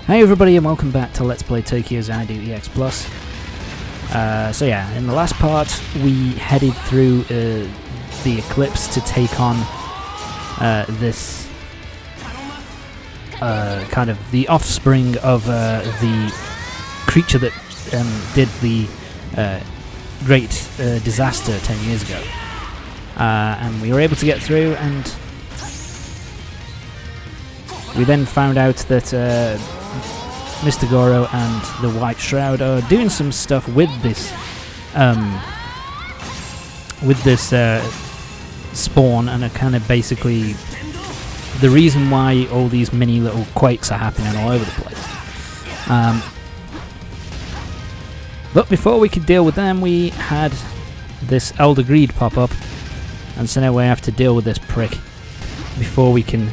Hey everybody and welcome back to Let's Play Tokyo Xanadu EX Plus. So yeah, in the last part we headed through the Eclipse to take on this kind of the offspring of the creature that did the great disaster 10 years ago. And we were able to get through, and we then found out that Mr Gorou and the White Shroud are doing some stuff with this spawn, and are kind of basically the reason why all these mini little quakes are happening all over the place. But before we could deal with them, we had this Elder Greed pop up, and so now we have to deal with this prick before we can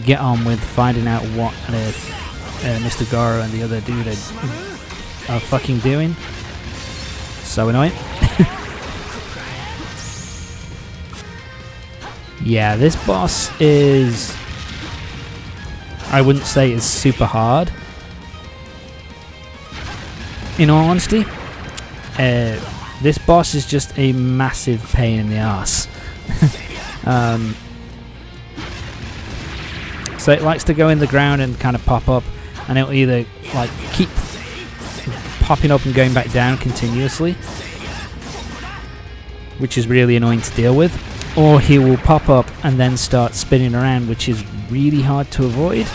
get on with finding out what on earth Mr Gorou and the other dude are fucking doing. So annoying. Yeah, this boss is, I wouldn't say it's super hard, in all honesty. This boss is just a massive pain in the arse. So it likes to go in the ground and kind of pop up, and it'll either like keep popping up and going back down continuously, which is really annoying to deal with, or he will pop up and then start spinning around, which is really hard to avoid,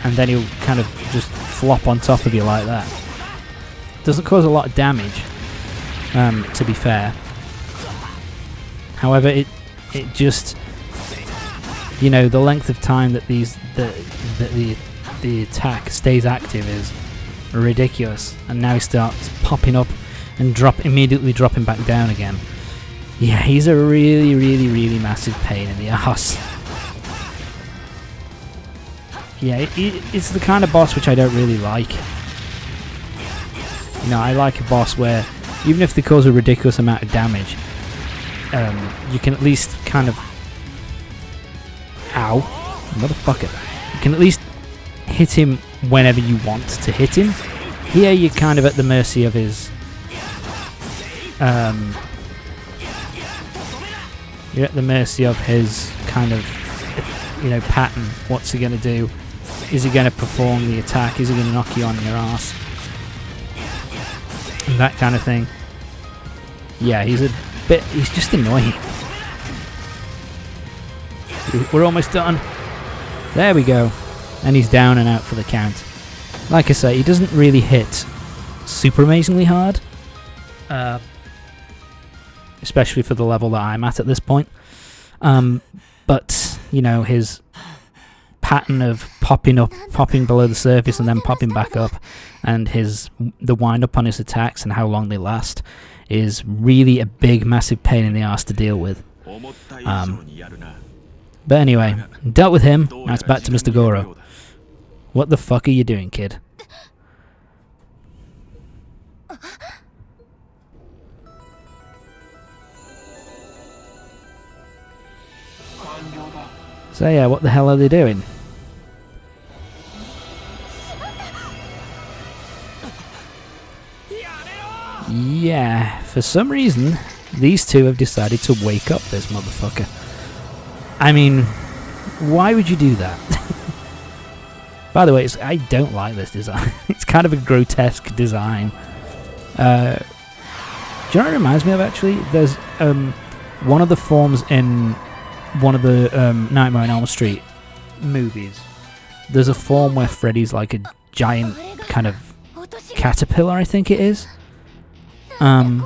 and then he'll kind of just flop on top of you like that. Doesn't cause a lot of damage, to be fair. However, it just, you know, the length of time that the attack stays active is ridiculous, and now he starts popping up and immediately dropping back down again. Yeah, he's a really massive pain in the arse. Yeah, it's the kind of boss which I don't really like. You know, I like a boss where even if they cause a ridiculous amount of damage, you can at least kind of, ow, motherfucker, you can at least hit him whenever you want to hit him. Here you're kind of at the mercy of his you're at the mercy of his kind of, you know, pattern. What's he going to do? Is he going to perform the attack? Is he going to knock you on your ass? And that kind of thing. Yeah, he's just annoying. We're almost done. There we go. And he's down and out for the count. Like I say, he doesn't really hit super amazingly hard. Especially for the level that I'm at this point. But, you know, his pattern of popping below the surface and then popping back up, and the wind up on his attacks and how long they last, is really a big, massive pain in the arse to deal with. But anyway, dealt with him. Now it's back to Mr Gorou. What the fuck are you doing, kid? So yeah, what the hell are they doing? Yeah, for some reason, these two have decided to wake up this motherfucker. I mean, why would you do that? By the way, I don't like this design. It's kind of a grotesque design. Do you know what it reminds me of, actually? There's one of the forms in one of the Nightmare on Elm Street movies. There's a form where Freddy's like a giant kind of caterpillar, I think it is. And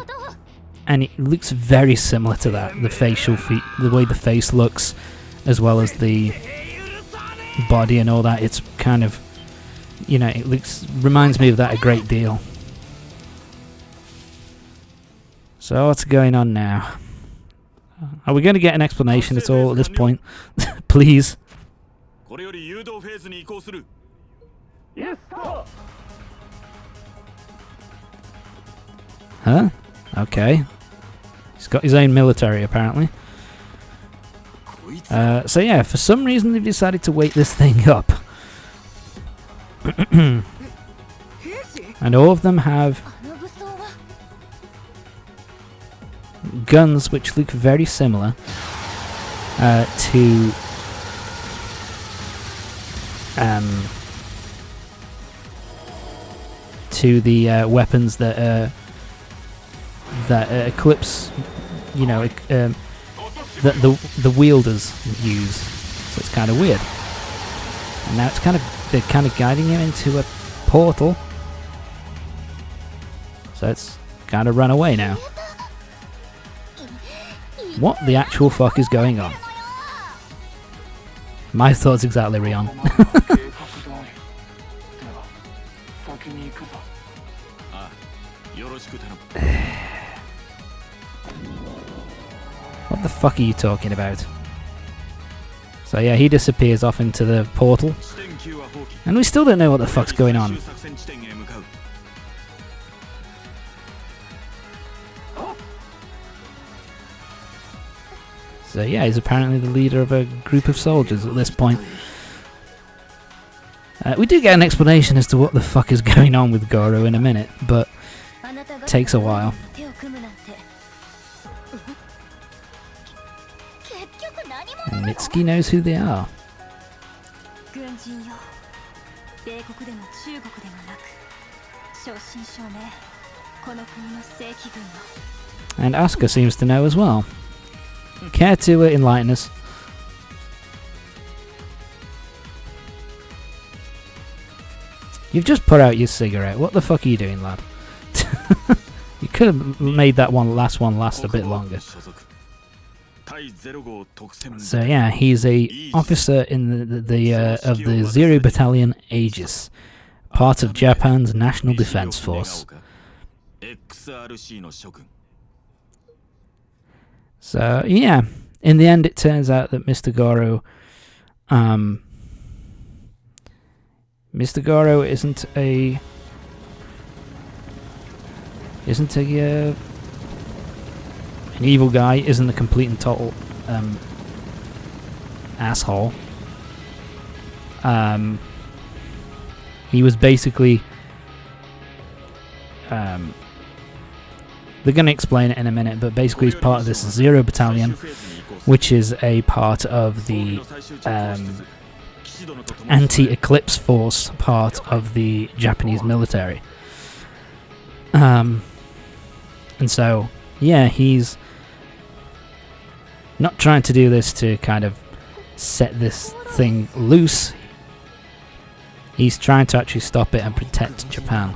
it looks very similar to that. The way the face looks, as well as the body and all that. It's kind of, you know, reminds me of that a great deal. So what's going on now? Are we going to get an explanation at all at this point? Please. Huh? Okay. He's got his own military, apparently. So yeah, for some reason they've decided to wake this thing up. And all of them have guns which look very similar to the weapons that Eclipse, you know, that the wielders use. So it's kind of weird. And now they're kind of guiding him into a portal. So it's kind of run away now. What the actual fuck is going on? My thoughts exactly, Rion. What the fuck are you talking about? So yeah, he disappears off into the portal. And we still don't know what the fuck's going on. So yeah, he's apparently the leader of a group of soldiers at this point. We do get an explanation as to what the fuck is going on with Gorou in a minute, but it takes a while. And Mitsuki knows who they are. And Asuka seems to know as well. Care to enlighten us? You've just put out your cigarette. What the fuck are you doing, lad? You could have made that last one last a bit longer. So yeah, he's a officer in the of the Zero Battalion Aegis, part of Japan's National Defense Force. So yeah, in the end, it turns out that Mr. Gorou isn't an evil guy, isn't a complete and total asshole. He was basically they're going to explain it in a minute, but basically he's part of this Zero Battalion, which is a part of the anti-Eclipse force, part of the Japanese military. And so, yeah, he's not trying to do this to kind of set this thing loose. He's trying to actually stop it and protect Japan.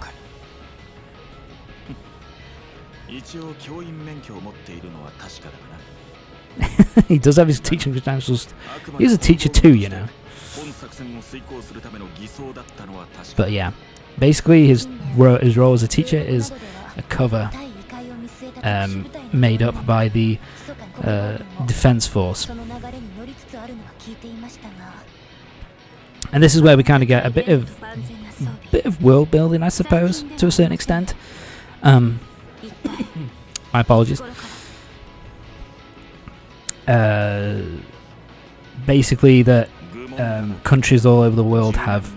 He does have his teaching credentials. He's a teacher too, you know. But yeah, basically his role as a teacher is a cover made up by the defense force. And this is where we kind of get a bit of world building, I suppose, to a certain extent. My apologies. Basically, that countries all over the world have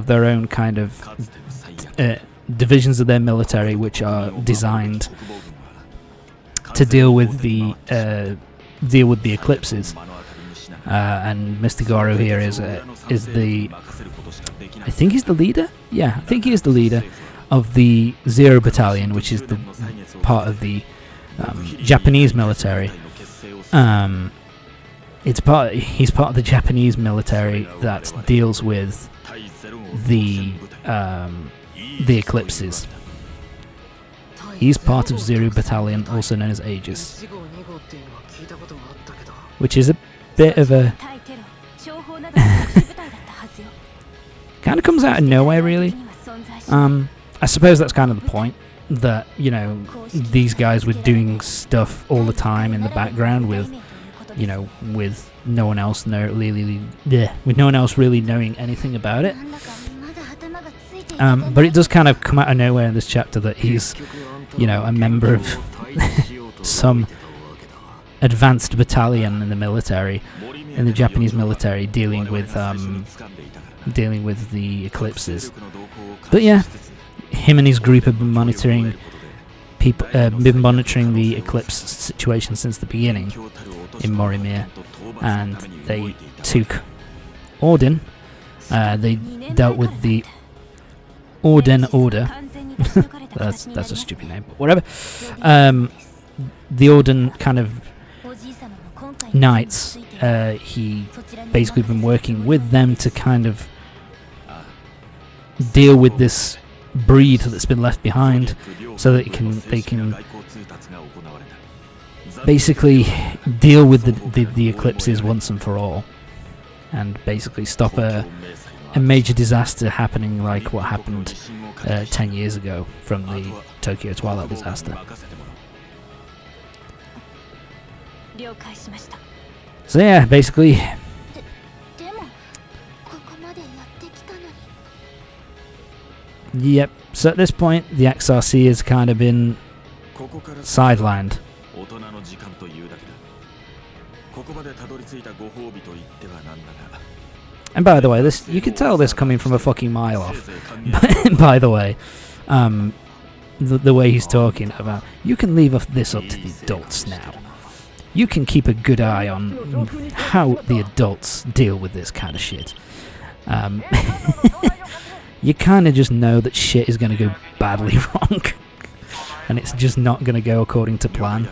their own kind of divisions of their military, which are designed to deal with the eclipses. And Mr. Gorou here is the, I think he's the leader. Yeah, I think he is the leader of the Zero Battalion, which is the part of the Japanese military. He's part of the Japanese military that deals with the eclipses. He's part of Zero Battalion, also known as Aegis, which is a bit of a kind of comes out of nowhere, really. I suppose that's kind of the point, that, you know, these guys were doing stuff all the time in the background with, you know, with no one else really knowing anything about it. But it does kind of come out of nowhere in this chapter that he's, you know, a member of some advanced battalion in the military, in the Japanese military, dealing with the eclipses. But yeah, him and his group have been monitoring the eclipse situation since the beginning in Morimir, and they took Orden. They dealt with the Orden Order. that's a stupid name, but whatever. The Orden kind of knights. He basically been working with them to kind of deal with this breed that's been left behind, so that they can basically deal with the eclipses once and for all, and basically stop a major disaster happening like what happened 10 years ago from the Tokyo Twilight disaster. So yeah, basically, yep. So at this point, the XRC has kind of been sidelined. And by the way, this, you can tell this coming from a fucking mile off. By the way, the way he's talking about, you can leave this up to the adults now. You can keep a good eye on how the adults deal with this kind of shit. You kind of just know that shit is going to go badly wrong. And it's just not going to go according to plan.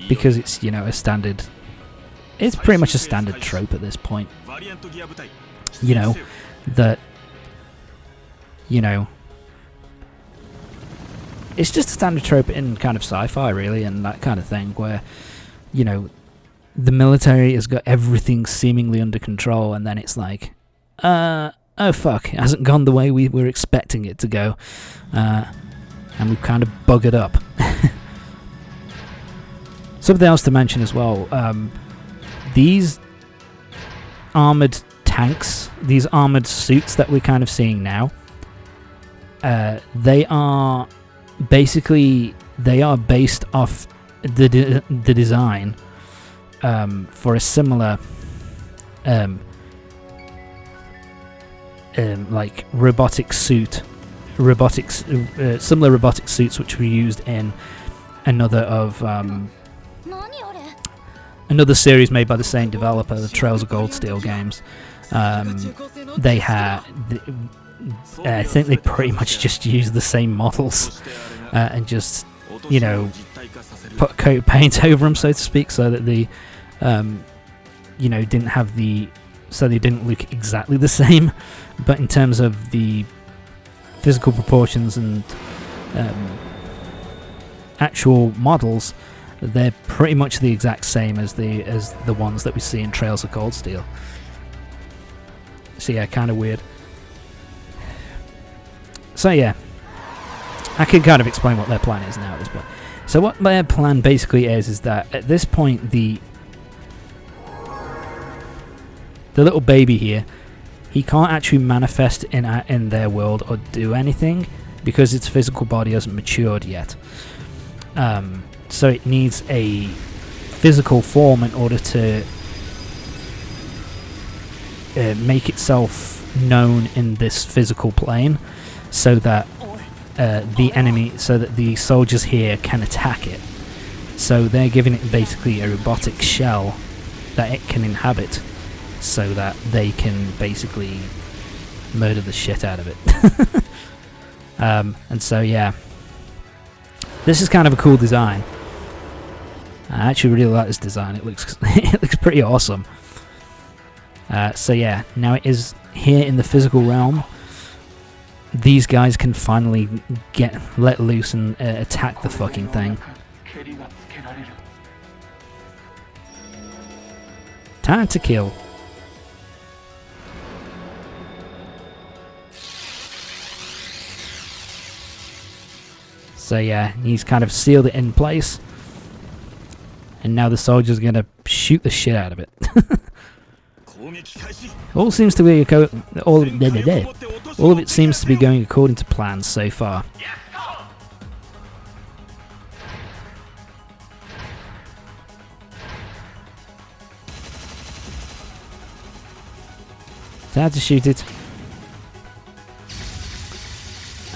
Because it's, you know, a standard... It's pretty much a standard trope at this point. You know, that... You know... It's just a standard trope in kind of sci-fi, really, and that kind of thing, where, you know, the military has got everything seemingly under control, and then it's like, oh fuck, it hasn't gone the way we were expecting it to go, and we've kind of buggered up. Something else to mention as well, these armoured tanks, these armoured suits that we're kind of seeing now, they are based off the design for a similar like similar robotic suits which were used in another series made by the same developer, the Trails of Gold Steel games. They had, I think they pretty much just used the same models and just, you know, put a coat of paint over them, so to speak, so that the, you know, didn't have the, so they didn't look exactly the same, but in terms of the physical proportions and actual models, they're pretty much the exact same as the ones that we see in Trails of Gold Steel. So yeah, kind of weird. So yeah, I can kind of explain what their plan is now at this point. So what their plan basically is that at this point the little baby here, he can't actually manifest in their world or do anything because its physical body hasn't matured yet. So it needs a physical form in order to make itself known in this physical plane, so that the soldiers here can attack it. So they're giving it basically a robotic shell that it can inhabit, so that they can basically murder the shit out of it. And so yeah, this is kind of a cool design. I actually really like this design. It looks it looks pretty awesome. So yeah, now it is here in the physical realm. These guys can finally get let loose and attack the fucking thing. Time to kill. So yeah, he's kind of sealed it in place, and now the soldier's gonna shoot the shit out of it. All seems to be all of it seems to be going according to plan so far. They had to shoot it.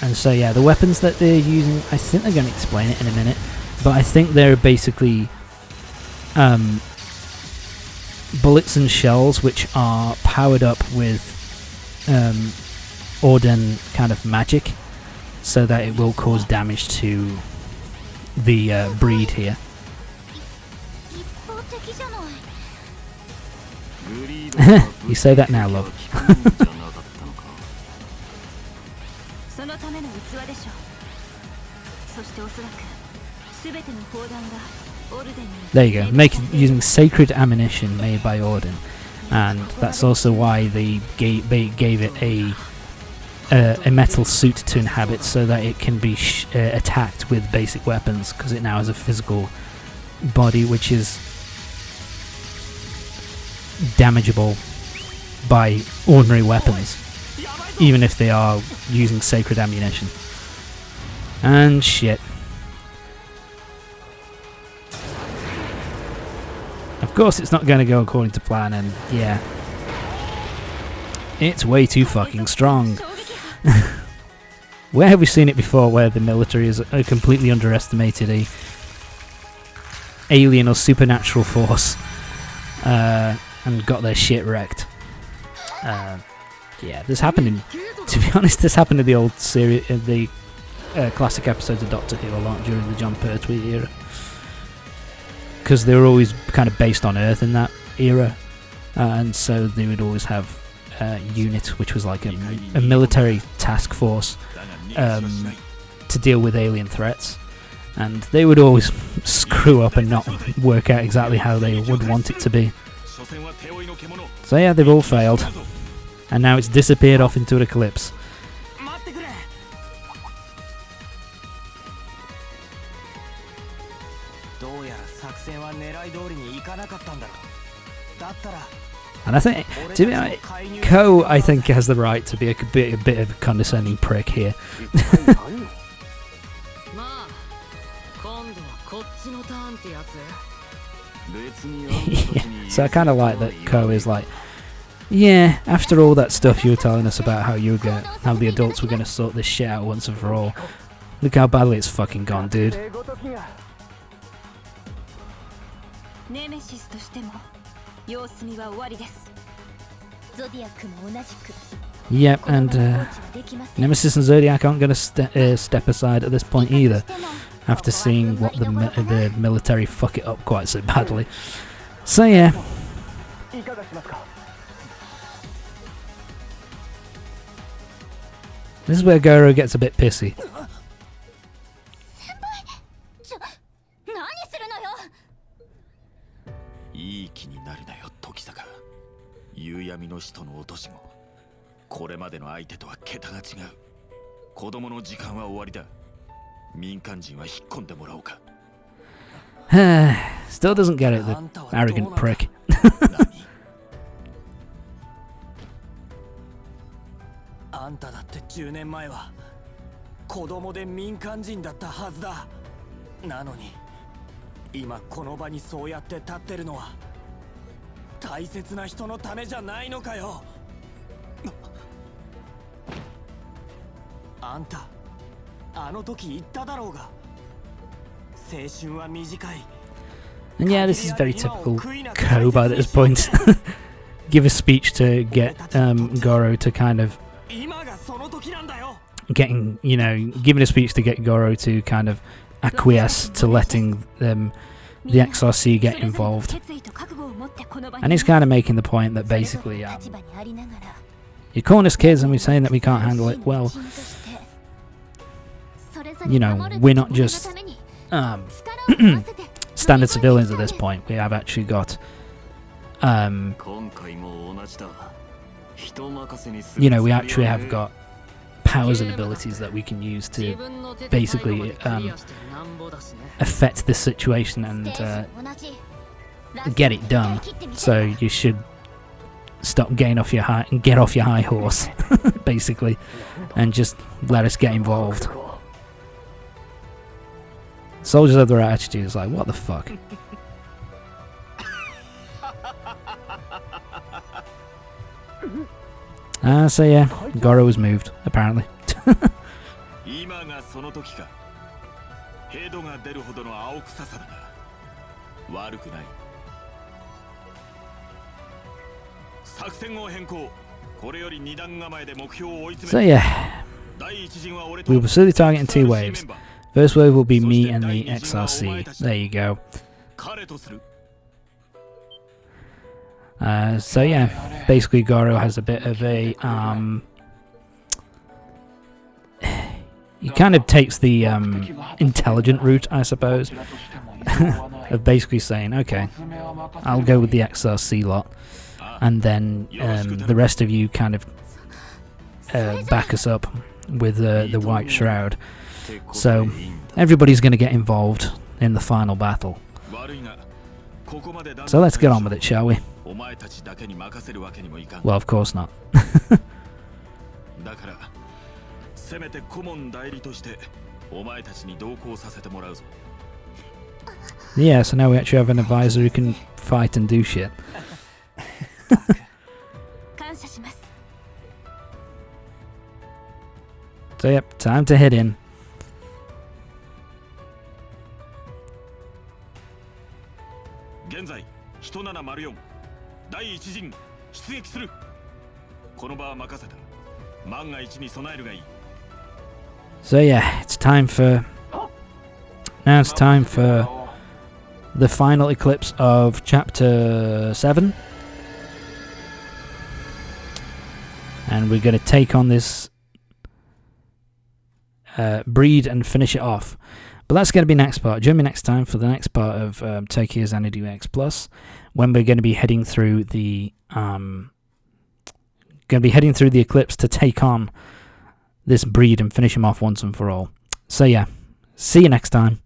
And so yeah, the weapons that they're using, I think they're going to explain it in a minute, but I think they're basically bullets and shells which are powered up with Orden kind of magic, so that it will cause damage to the breed here. You say that now, love. There you go, using sacred ammunition made by Orden, and that's also why they gave it a metal suit to inhabit, so that it can be attacked with basic weapons, because it now has a physical body which is damageable by ordinary weapons, even if they are using sacred ammunition. And shit. Of course it's not going to go according to plan, and yeah, it's way too fucking strong. Where have we seen it before, where the military has completely underestimated a alien or supernatural force and got their shit wrecked? Yeah, this happened in, to be honest, this happened in the old series, the classic episodes of Doctor Who a lot during the John Pertwee era, because they were always kind of based on Earth in that era, and so they would always have a unit which was like a military task force to deal with alien threats, and they would always screw up and not work out exactly how they would want it to be. So yeah, they've all failed, and now it's disappeared off into an eclipse. And I think, to be honest, Ko, I think, has the right to be a bit of a condescending prick here. Yeah, so I kind of like that Ko is like, yeah, after all that stuff you were telling us about how how the adults were going to sort this shit out once and for all, look how badly it's fucking gone, dude. Yep, and Nemesis and Zodiac aren't going to step aside at this point either, after seeing what the military fuck it up quite so badly. So yeah. This is where Gorou gets a bit pissy. Still doesn't get it, the arrogant prick. And yeah, this is very typical Ko by this point. Give a speech to get Gorou to kind of giving a speech to get Gorou to kind of acquiesce to letting the XRC get involved. And he's kind of making the point that basically, you're calling us kids and we're saying that we can't handle it. Well, we're not just standard civilians at this point. We have actually got we actually have got powers and abilities that we can use to basically affect this situation and get it done. So you should stop getting off your get off your high horse, basically, and just let us get involved. Soldiers have the right attitude. It's like, what the fuck? So yeah, Gorou was moved, apparently. So yeah, we will see the target in 2 waves. First wave will be me and the XRC. There you go. So yeah, basically Gorou has a bit of a he kind of takes the intelligent route, I suppose, of basically saying, okay, I'll go with the XRC lot, and then the rest of you kind of back us up with the White Shroud. So everybody's going to get involved in the final battle. So let's get on with it, shall we? Well, of course not. Yeah, so now we actually have an advisor who can fight and do shit. So yep, time to head in. So yeah, it's time for the final eclipse of chapter 7. And we're going to take on this breed and finish it off. But that's going to be next part. Join me next time for the next part of Tokyo Xanadu EX Plus, when we're going to be heading through the eclipse to take on this breed and finish him off once and for all. So yeah, see you next time.